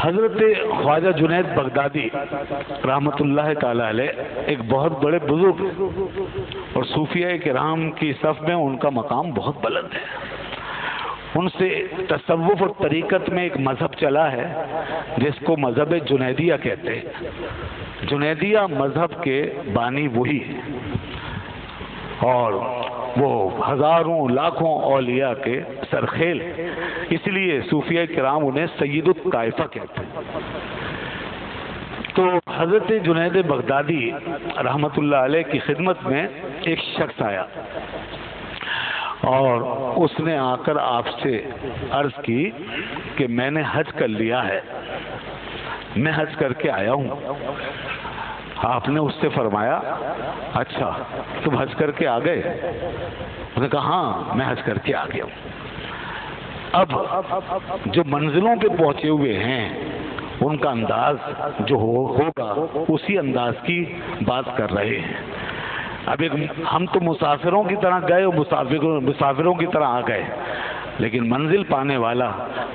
حضرت خواجہ جنید بغدادی رحمۃ اللہ تعالی علیہ ایک بہت بڑے بزرگ اور صوفیہ کرام کی صف میں ان کا مقام بہت بلند ہے. ان سے تصوف اور طریقت میں ایک مذہب چلا ہے جس کو مذہب جنیدیہ کہتے ہیں. جنیدیہ مذہب کے بانی وہی ہیں اور وہ ہزاروں لاکھوں اولیاء کے سرخیل، اس لیے صوفیہ کرام انہیں سید الطائفہ کہتے ہیں. تو حضرت جنید بغدادی رحمۃ اللہ علیہ کی خدمت میں ایک شخص آیا اور اس نے آ کر آپ سے عرض کی کہ میں نے حج کر لیا ہے، میں حج کر کے آیا ہوں. آپ نے اس سے فرمایا اچھا تم حج کر کے آ گئے؟ اس نے کہا ہاں میں حج کر کے آ گیا ہوں. اب جو منزلوں پہ پہنچے ہوئے ہیں ان کا انداز جو ہوگا اسی انداز کی بات کر رہے ہیں. اب ہم تو مسافروں کی طرح گئے اور مسافروں کی طرح آ گئے، لیکن منزل پانے والا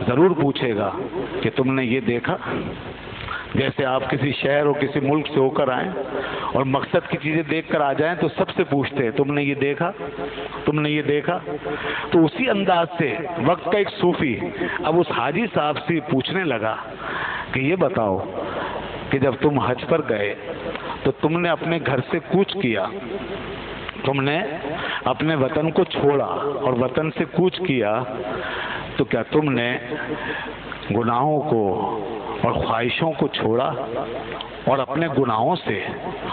ضرور پوچھے گا کہ تم نے یہ دیکھا. جیسے آپ کسی شہر اور کسی ملک سے ہو کر آئیں اور مقصد کی چیزیں دیکھ کر آ جائیں تو سب سے پوچھتے ہیں تم نے یہ دیکھا، تم نے یہ دیکھا. تو اسی انداز سے وقت کا ایک صوفی اب اس حاجی صاحب سے پوچھنے لگا کہ یہ بتاؤ کہ جب تم حج پر گئے تو تم نے اپنے گھر سے کوچ کیا، تم نے اپنے وطن کو چھوڑا اور وطن سے کوچ کیا، تو کیا تم نے گناہوں کو اور خواہشوں کو چھوڑا اور اپنے گناہوں سے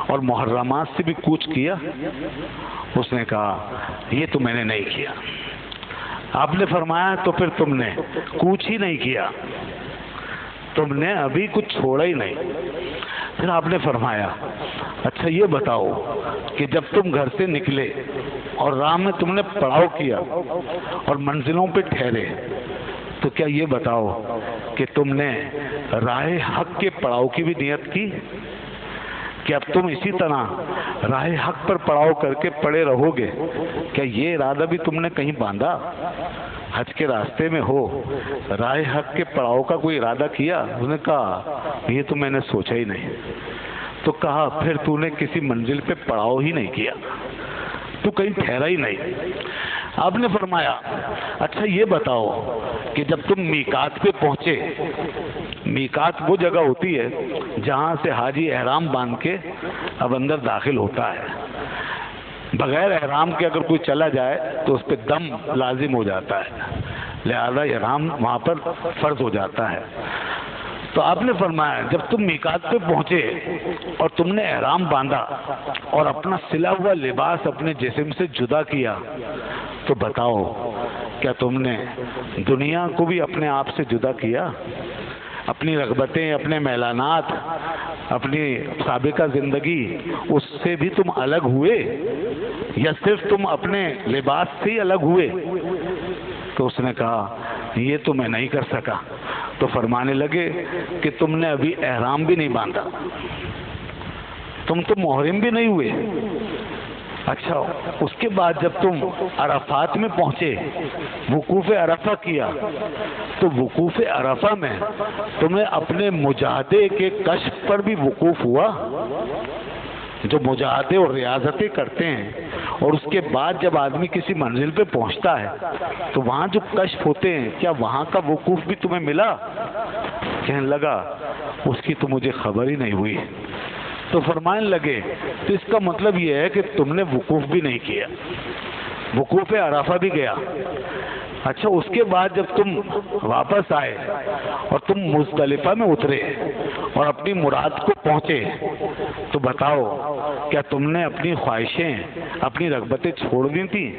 اور محرمات سے بھی کوچ کیا؟ اس نے کہا یہ تو میں نے نہیں کیا. آپ نے فرمایا تو پھر تم نے کوچ ہی نہیں کیا، تم نے ابھی کچھ چھوڑا ہی نہیں. پھر آپ نے فرمایا اچھا یہ بتاؤ کہ جب تم گھر سے نکلے اور راہ میں تم نے پڑاؤ کیا اور منزلوں پہ ٹھہرے تو کیا یہ بتاؤ کہ تم نے راہ حق کے پڑاؤ کی بھی نیت کی کہ اب تم اسی طرح راہ حق پر پڑاؤ کر کے پڑے رہو گے؟ کیا یہ ارادہ بھی تم نے کہیں باندھا؟ حج کے راستے میں ہو، راہ حق کے پڑاؤ کا کوئی ارادہ کیا؟ اس نے کہا یہ تو میں نے سوچا ہی نہیں. تو کہا پھر تو نے کسی منزل پہ پڑاؤ ہی نہیں کیا، تو کہیں ٹھہرا ہی نہیں. آپ نے فرمایا اچھا یہ بتاؤ کہ جب تم میقات پہ پہنچے، میقات وہ جگہ ہوتی ہے جہاں سے حاجی احرام باندھ کے اب اندر داخل ہوتا ہے. بغیر احرام کے اگر کوئی چلا جائے تو اس پہ دم لازم ہو جاتا ہے، لہذا احرام وہاں پر فرض ہو جاتا ہے. تو آپ نے فرمایا جب تم میقات پہ پہنچے اور تم نے احرام باندھا اور اپنا سلا ہوا لباس اپنے جسم سے جدا کیا تو بتاؤ کیا تم نے دنیا کو بھی اپنے آپ سے جدا کیا؟ اپنی رغبتیں، اپنے میلانات، اپنی سابقہ زندگی، اس سے بھی تم الگ ہوئے یا صرف تم اپنے لباس سے ہی الگ ہوئے؟ تو اس نے کہا یہ تو میں نہیں کر سکا. تو فرمانے لگے کہ تم نے ابھی احرام بھی نہیں باندھا، تم تو محرم بھی نہیں ہوئے. اچھا اس کے بعد جب تم عرفات میں پہنچے، وقوف عرفہ کیا، تو وقوف عرفہ میں تمہیں اپنے مجاہدے کے کشف پر بھی وقوف ہوا؟ جو مجاہدے اور ریاضتیں کرتے ہیں اور اس کے بعد جب آدمی کسی منزل پہ پہنچتا ہے تو وہاں جو کشف ہوتے ہیں کیا وہاں کا وقوف بھی تمہیں ملا؟ کہنے لگا اس کی تو مجھے خبر ہی نہیں ہوئی. تو فرمانے لگے تو اس کا مطلب یہ ہے کہ تم نے وقوف بھی نہیں کیا، وقوف عرفہ بھی گیا. اچھا اس کے بعد جب تم واپس آئے اور تم مزدلفہ میں اترے اور اپنی مراد کو پہنچے تو بتاؤ کیا تم نے اپنی خواہشیں، اپنی رغبتیں چھوڑ دی تھیں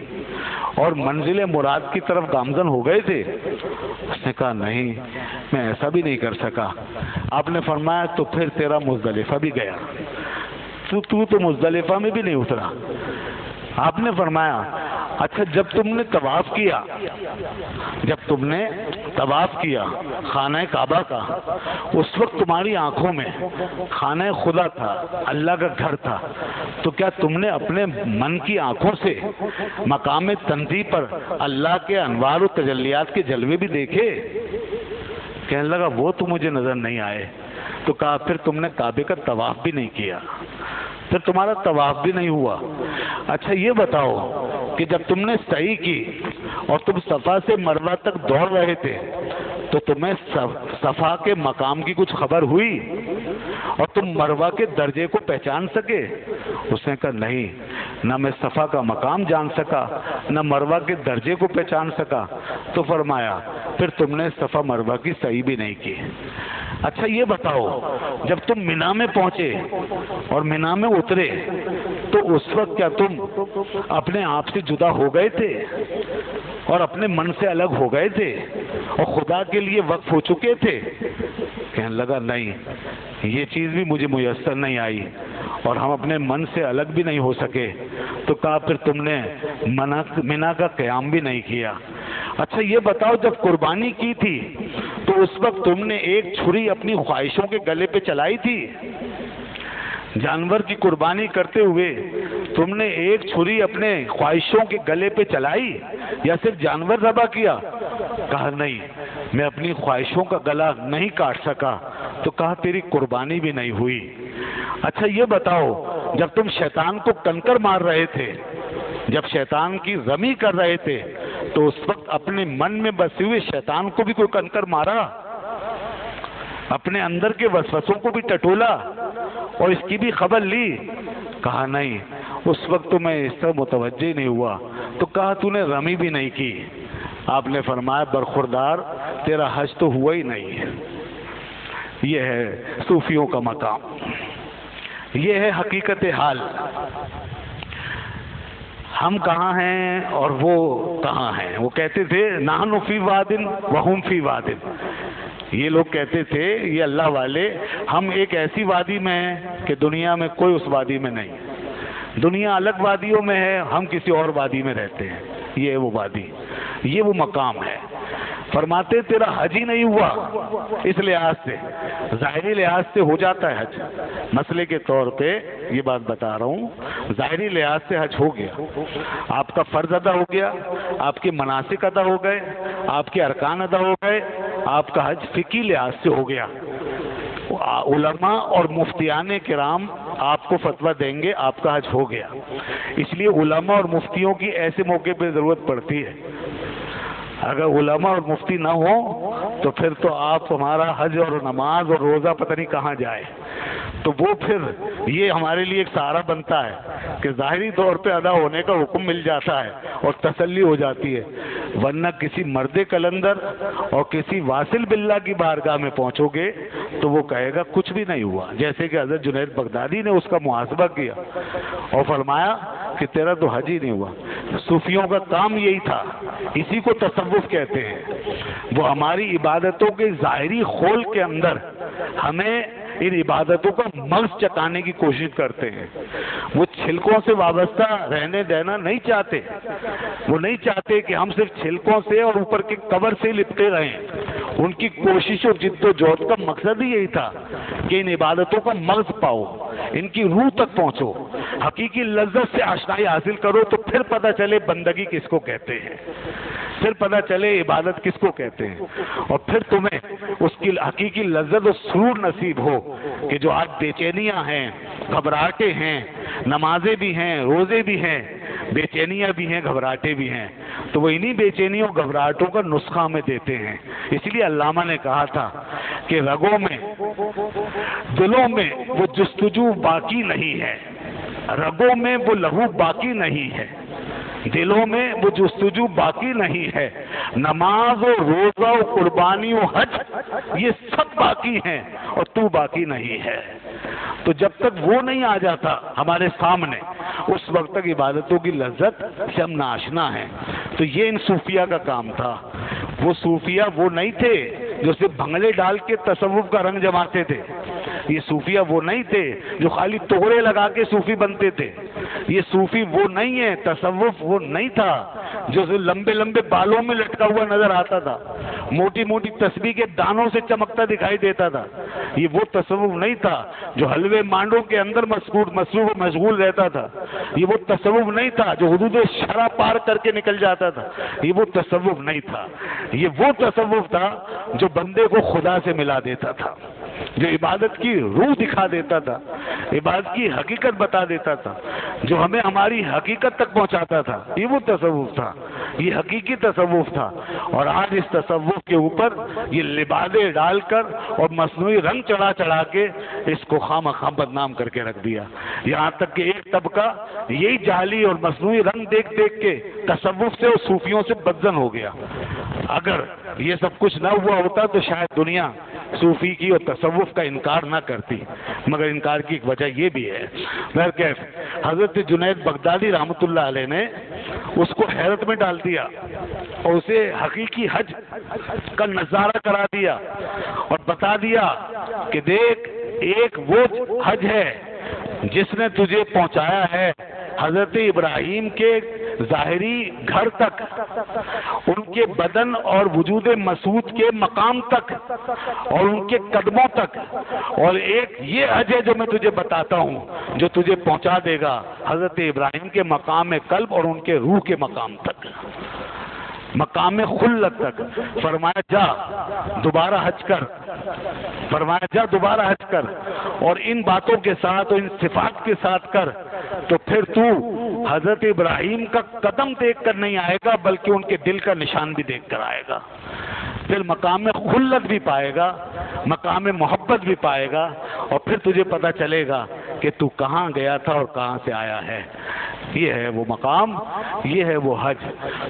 اور منزل مراد کی طرف گامزن ہو گئے تھے؟ اس نے کہا نہیں میں ایسا بھی نہیں کر سکا. آپ نے فرمایا تو پھر تیرا مزدلفہ بھی گیا، تو مزدلفہ میں بھی نہیں اترا. آپ نے فرمایا اچھا جب تم نے طواف کیا، جب تم نے طواف کیا خانہ کعبہ کا، اس وقت تمہاری آنکھوں میں خانہ خدا تھا، اللہ کا گھر تھا، تو کیا تم نے اپنے من کی آنکھوں سے مقام تنزیہ پر اللہ کے انوار و تجلیات کے جلوے بھی دیکھے؟ کہنے لگا وہ تو مجھے نظر نہیں آئے. تو کہا پھر تم نے کعبے کا طواف بھی نہیں کیا, پھر تمہارا طواف بھی نہیں ہوا. اچھا یہ بتاؤ کہ جب تم نے سعی کی اور تم صفا سے مروہ تک دوڑ رہے تھے تو تمہیں صفا کے مقام کی کچھ خبر ہوئی اور تم مروہ کے درجے کو پہچان سکے؟ اس نے کہا نہیں, نہ میں صفا کا مقام جان سکا نہ مروہ کے درجے کو پہچان سکا. تو فرمایا پھر تم نے صفا مروہ کی سعی بھی نہیں کی. اچھا یہ بتاؤ جب تم مینا میں پہنچے اور مینا میں اترے تو اس وقت کیا تم اپنے آپ سے جدا ہو گئے تھے اور اپنے من سے الگ ہو گئے تھے اور خدا کے لیے وقف ہو چکے تھے؟ کہنے لگا نہیں, یہ چیز بھی مجھے میسر نہیں آئی اور ہم اپنے من سے الگ بھی نہیں ہو سکے. تو کہا پھر تم نے مینا کا قیام بھی نہیں کیا. اچھا یہ بتاؤ جب قربانی کی تھی تو اس وقت تم نے ایک چھری اپنی خواہشوں کے گلے پہ چلائی تھی؟ جانور کی قربانی کرتے ہوئے تم نے ایک چھری اپنے خواہشوں کے گلے پہ چلائی یا صرف جانور ذبح کیا؟ کہا نہیں, میں اپنی خواہشوں کا گلا نہیں کاٹ سکا. تو کہا تیری قربانی بھی نہیں ہوئی. اچھا یہ بتاؤ جب تم شیطان کو کنکر مار رہے تھے, جب شیطان کی رمی کر رہے تھے تو اس وقت اپنے من میں بسے ہوئے شیطان کو بھی کوئی کنکر مارا, اپنے اندر کے وسوسوں کو بھی ٹٹولا اور اس کی بھی خبر لی؟ کہا نہیں, اس وقت تو میں اس طرح متوجہ نہیں ہوا. تو کہا تو نے رمی بھی نہیں کی. آپ نے فرمایا برخوردار تیرا حج تو ہوا ہی نہیں. یہ ہے صوفیوں کا مقام, یہ ہے حقیقت حال. ہم کہاں ہیں اور وہ کہاں ہیں؟ وہ کہتے تھے نحن فی وادن وہم فی وادن. یہ لوگ کہتے تھے یہ اللہ والے, ہم ایک ایسی وادی میں ہیں کہ دنیا میں کوئی اس وادی میں نہیں. دنیا الگ وادیوں میں ہے, ہم کسی اور وادی میں رہتے ہیں. یہ ہے وہ وادی, یہ وہ مقام ہے. فرماتے تیرا حج ہی نہیں ہوا. اس لحاظ سے ظاہری لحاظ سے ہو جاتا ہے حج, مسئلے کے طور پہ یہ بات بتا رہا ہوں. ظاہری لحاظ سے حج ہو گیا, آپ کا فرض ادا ہو گیا, آپ کے مناسک ادا ہو گئے, آپ کے ارکان ادا ہو گئے, آپ کا حج فقہی لحاظ سے ہو گیا. علماء اور مفتیان کرام آپ کو فتویٰ دیں گے, آپ کا حج ہو گیا. اس لیے علماء اور مفتیوں کی ایسے موقع پہ ضرورت پڑتی ہے. اگر علماء اور مفتی نہ ہو تو پھر تو آپ ہمارا حج اور نماز اور روزہ پتہ نہیں کہاں جائے. تو وہ پھر یہ ہمارے لیے ایک سہارا بنتا ہے کہ ظاہری طور پہ ادا ہونے کا حکم مل جاتا ہے اور تسلی ہو جاتی ہے. ورنہ کسی مرد کلندر اور کسی واصل باللہ کی بارگاہ میں پہنچو گے تو وہ کہے گا کچھ بھی نہیں ہوا. جیسے کہ حضرت جنید بغدادی نے اس کا محاسبہ کیا اور فرمایا کہ تیرا تو حج ہی نہیں ہوا. صوفیوں کا کام یہی تھا, اسی کو تصوف کہتے ہیں. وہ ہماری عبادتوں کے ظاہری خول کے اندر ہمیں ان عبادتوں کا مغز چکانے کی کوشش کرتے ہیں. وہ چھلکوں سے وابستہ رہنے دینا نہیں چاہتے. وہ نہیں چاہتے کہ ہم صرف چھلکوں سے اور اوپر کے کور سے لپٹے رہیں. ان کی کوشش اور جد و جہد کا مقصد ہی یہی تھا کہ ان عبادتوں کا مغز پاؤ, ان کی روح تک پہنچو, حقیقی لذت سے آشنائی حاصل کرو, تو پھر پتہ چلے بندگی کس کو کہتے ہیں, پھر پتہ چلے عبادت کس کو کہتے ہیں, اور پھر تمہیں اس کی حقیقی لذت و سرور نصیب ہو کہ جو آج بے چینیاں ہیں, گھبراہٹیں ہیں, نمازیں بھی ہیں, روزے بھی ہیں, بے چینیاں بھی ہیں, گھبراہٹیں بھی ہیں, تو وہ انہی بے چینیوں گھبراہٹوں کا نسخہ ہمیں دیتے ہیں. اس لیے علامہ نے کہا تھا کہ رگوں میں, دلوں میں وہ جستجو باقی نہیں ہے, رگوں میں وہ لہو باقی نہیں ہے, دلوں میں وہ جستجو باقی نہیں ہے. نماز و روزہ و قربانی و حج یہ سب باقی ہیں اور تو باقی نہیں ہے. تو جب تک وہ نہیں آ جاتا ہمارے سامنے, اس وقت تک عبادتوں کی لذت سے ہم ناشنا ہیں. تو یہ ان صوفیہ کا کام تھا. وہ صوفیہ وہ نہیں تھے جو صرف بھنگلے ڈال کے تصوف کا رنگ جماتے تھے. یہ صوفیہ وہ نہیں تھے جو خالی توڑے لگا کے صوفی بنتے تھے. یہ صوفی وہ نہیں ہے، تصوف وہ نہیں تھا جو لمبے لمبے بالوں میں لٹکا ہوا نظر آتا تھا، موٹی موٹی تسبیح کے دانوں سے چمکتا دکھائی دیتا تھا۔ یہ وہ تصوف نہیں تھا جو حلوے مانڈوں کے اندر مصروف و مشغول رہتا تھا۔ یہ وہ تصوف نہیں تھا جو حدود شرع پار کر کے نکل جاتا تھا۔ یہ وہ تصوف نہیں تھا، یہ وہ تصوف تھا جو بندے کو خدا سے ملا دیتا تھا، جو عبادت کی روح دکھا دیتا تھا، عبادت کی حقیقت بتا دیتا تھا، جو ہمیں ہماری حقیقت تک پہنچاتا تھا۔ یہ وہ تصوف تھا، یہ حقیقی تصوف تھا۔ اور آج اس تصوف کے اوپر یہ لبادے ڈال کر اور مصنوعی رنگ چڑھا چڑھا کے اس کو خواہ بدنام کر کے رکھ دیا، یہاں تک کہ ایک طبقہ یہی جعلی اور مصنوعی رنگ دیکھ دیکھ کے تصوف سے اور صوفیوں سے بدزن ہو گیا۔ اگر یہ سب کچھ نہ ہوا ہوتا تو شاید دنیا صوفی کی اور تصوف کا انکار نہ کرتی، مگر انکار کی ایک وجہ یہ بھی ہے۔ بہرکیف حضرت جنید بغدادی رحمۃ اللہ علیہ نے اس کو حیرت میں ڈال دیا اور اسے حقیقی حج کا نظارہ کرا دیا اور بتا دیا کہ دیکھ، ایک وہ حج ہے جس نے تجھے پہنچایا ہے حضرت ابراہیم کے ظاہری گھر تک، ان کے بدن اور وجود مسعود کے مقام تک اور ان کے قدموں تک، اور ایک یہ حج ہے جو میں تجھے بتاتا ہوں جو تجھے پہنچا دے گا حضرت ابراہیم کے مقام قلب اور ان کے روح کے مقام تک، مقام خلت تک۔ فرمایا جا دوبارہ حج کر، فرمایا جا دوبارہ حج کر، اور ان باتوں کے ساتھ اور ان صفات کے ساتھ کر، تو پھر تو حضرت ابراہیم کا قدم دیکھ کر نہیں آئے گا بلکہ ان کے دل کا نشان بھی دیکھ کر آئے گا، پھر مقام خلت بھی پائے گا، مقام محبت بھی پائے گا، اور پھر تجھے پتہ چلے گا کہ تو کہاں گیا تھا اور کہاں سے آیا ہے۔ یہ ہے وہ مقام، یہ ہے وہ حج۔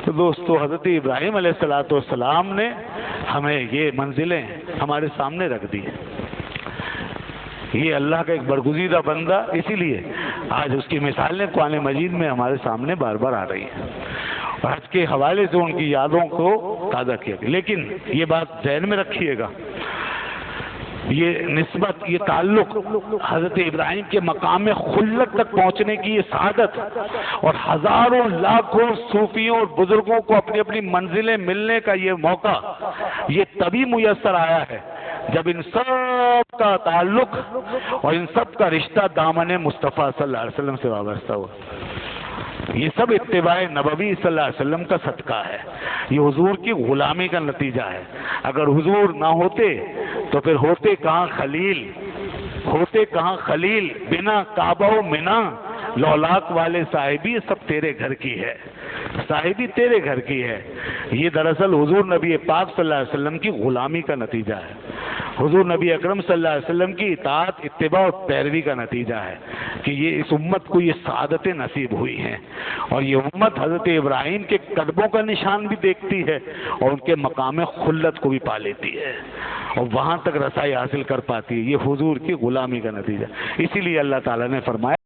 تو دوستو، حضرت ابراہیم علیہ السلام نے ہمیں یہ منزلیں ہمارے سامنے رکھ دی۔ یہ اللہ کا ایک برگزیدہ بندہ، اسی لیے آج اس کی مثالیں قرآن مجید میں ہمارے سامنے بار بار آ رہی ہیں، اور حج کے حوالے سے ان کی یادوں کو تازہ کیا گیا۔ لیکن یہ بات ذہن میں رکھیے گا، یہ نسبت، یہ تعلق حضرت ابراہیم کے مقام خلت تک پہنچنے کی یہ سعادت، اور ہزاروں لاکھوں صوفیوں اور بزرگوں کو اپنی اپنی منزلیں ملنے کا یہ موقع، یہ تبھی میسر آیا ہے جب ان سب کا تعلق اور ان سب کا رشتہ دامن مصطفیٰ صلی اللہ علیہ وسلم سے وابستہ ہوا۔ یہ سب اتباع نبوی صلی اللہ علیہ وسلم کا صدقہ ہے، یہ حضور کی غلامی کا نتیجہ ہے۔ اگر حضور نہ ہوتے تو پھر ہوتے کہاں خلیل، ہوتے کہاں خلیل، بنا کعبہ و منا، لولاک والے صاحبی سب تیرے گھر کی ہے، صاحبی تیرے گھر کی ہے۔ یہ دراصل حضور نبی پاک صلی اللہ علیہ وسلم کی غلامی کا نتیجہ ہے، حضور نبی اکرم صلی اللہ علیہ وسلم کی اطاعت، اتباع اور پیروی کا نتیجہ ہے کہ یہ اس امت کو یہ سعادتیں نصیب ہوئی ہیں، اور یہ امت حضرت ابراہیم کے قدموں کا نشان بھی دیکھتی ہے اور ان کے مقام خلت کو بھی پا لیتی ہے اور وہاں تک رسائی حاصل کر پاتی ہے۔ یہ حضور کی غلامی کا نتیجہ۔ اسی لیے اللہ تعالیٰ نے فرمایا